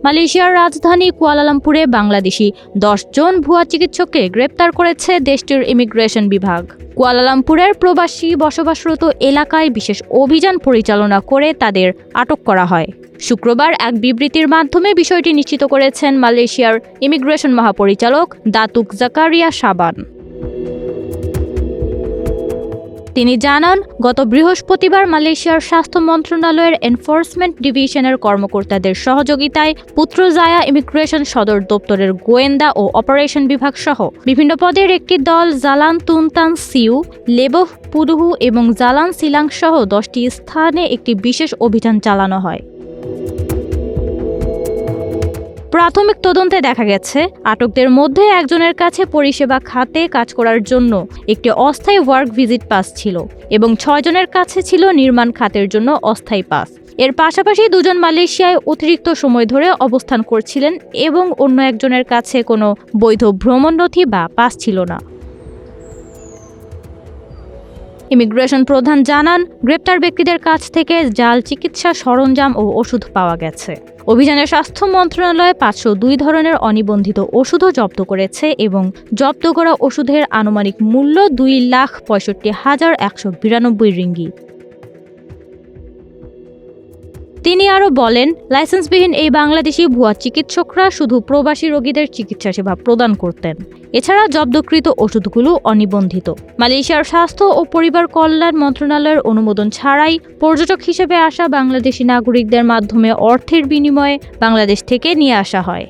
মালয়েশিয়ার রাজধানী কুয়ালালামপুরে বাংলাদেশি 10 জন ভুয়া চিকিৎসককে গ্রেপ্তার করেছে দেশটির ইমিগ্রেশন বিভাগ। কুয়ালালামপুরের প্রবাসী বসবাসরত এলাকায় বিশেষ অভিযান পরিচালনা করে তাদের আটক করা হয়। শুক্রবার এক বিবৃতির মাধ্যমে বিষয়টি নিশ্চিত করেছেন মালয়েশিয়ার ইমিগ্রেশন মহাপরিচালক দাতুক জাকারিয়া শাবান। তিনি জানান, গত বৃহস্পতিবার মালয়েশিয়ার স্বাস্থ্য মন্ত্রণালয়ের এনফোর্সমেন্ট ডিভিশনের কর্মকর্তাদের সহযোগিতায় পুত্রজায়া ইমিগ্রেশন সদর দপ্তরের গোয়েন্দা ও অপারেশন বিভাগ সহ বিভিন্ন পদের একটি দল জালান তুনতান সিউ, লেবোহ পুডুহু এবং জালান সিলাং সহ 10টি স্থানে একটি বিশেষ অভিযান চালানো হয়। প্রাথমিক তদন্তে দেখা গেছে, আটকদের মধ্যে একজনের কাছে পরিষেবা খাতে কাজ করার জন্য একটি অস্থায়ী ওয়ার্ক ভিজিট পাস ছিল এবং 6 জনের কাছে ছিল নির্মাণ খাতের জন্য অস্থায়ী পাস। এর পাশাপাশি 2 জন মালয়েশিয়ায় অতিরিক্ত সময় ধরে অবস্থান করছিলেন এবং অন্য একজনের কাছে কোনো বৈধ ভ্রমণ নথি বা পাস ছিল না। ইমিগ্রেশন প্রধান জানান, গ্রেপ্তার ব্যক্তিদের কাছ থেকে জাল চিকিৎসা সরঞ্জাম ও ওষুধ পাওয়া গেছে। অভিযানে স্বাস্থ্য মন্ত্রণালয় 502 ধরনের অনিবন্ধিত ওষুধও জব্দ করেছে এবং জব্দ করা ওষুধের আনুমানিক মূল্য 2,65,192 রিঙ্গিত। তিনি আরও বলেন, লাইসেন্সবিহীন এই বাংলাদেশি ভুয়া চিকিৎসকরা শুধু প্রবাসী রোগীদের চিকিৎসা সেবা প্রদান করতেন। এছাড়া জব্দকৃত ওষুধগুলো অনিবন্ধিত। মালয়েশিয়ার স্বাস্থ্য ও পরিবার কল্যাণ মন্ত্রণালয়ের অনুমোদন ছাড়াই পর্যটক হিসেবে আসা বাংলাদেশি নাগরিকদের মাধ্যমে অর্থের বিনিময়ে বাংলাদেশ থেকে নিয়ে আসা হয়।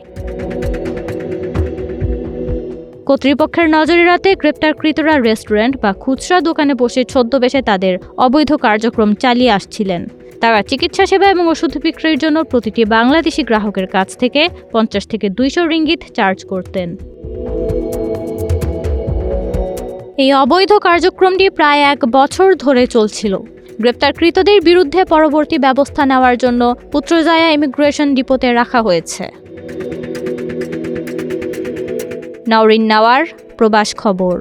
কর্তৃপক্ষের নজর এড়াতে গ্রেপ্তারকৃতরা রেস্টুরেন্ট বা খুচরা দোকানে বসে ছদ্মবেশে তাদের অবৈধ কার্যক্রম চালিয়ে আসছিলেন। তারা চিকিৎসা সেবা এবং ওষুধ বিক্রির জন্য প্রতিটি বাংলাদেশি গ্রাহকের কাছ থেকে 50 থেকে 200 রিঙ্গিত চার্জ করতেন। এই অবৈধ কার্যক্রমটি প্রায় 1 বছর ধরে চলছিল। গ্রেপ্তারকৃতদের বিরুদ্ধে পরবর্তী ব্যবস্থা নেওয়ার জন্য পুত্রজায়া ইমিগ্রেশন ডিপোতে রাখা হয়েছে। নওরিন নাওয়ার, প্রবাস খবর।